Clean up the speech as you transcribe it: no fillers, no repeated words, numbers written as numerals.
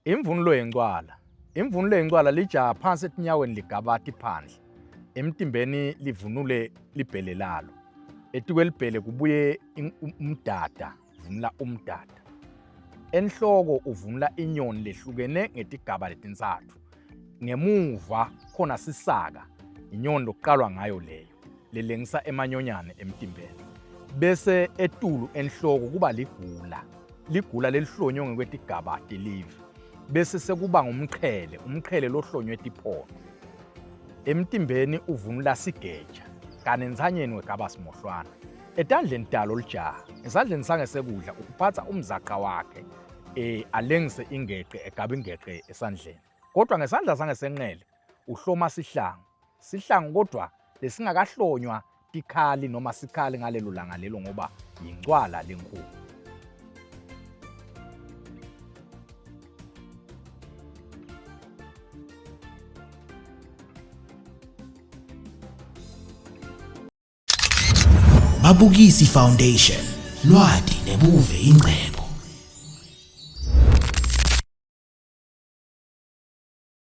Imvunulo yencwala. Imvunulo yencwala lija phansi etinyaweni ligabati phandle. Emtimbeni livunule libhele lalo. Etikwelibhele kubuye umdada, uvunula umdada. Enhloko uvunula inyoni lehlukene ngetigaba letintsatfu. Ngemuva khona sisaka, inyoni lokuqalwa ngayo leyo, lelengisa emanyonyane emtimbeni. Bese etulu enhloko kuba ligula. Ligula lelihlonywe ngekwetigaba telive. Bese sekuba ngumqhele, umqhele lohlonywe tiphono. Emtimbeni uvunula sigeja, kanentsanyeni wegaba simohlwana. Etandleni talo lijaha, esandleni sangesekudla ukuphatha umzaqa wakhe, alengise ingeqe, egaba ingeqe esandleni. Kodwa ngesandla sangesenqele uhloma sihlangu. Sihlangu kodwa lesingakahlonywa tikhali noma sikhali ngalelo langa lelo ngoba yincwala lenkulu. Mabukisi Foundation, lwati nebuve ingcebo.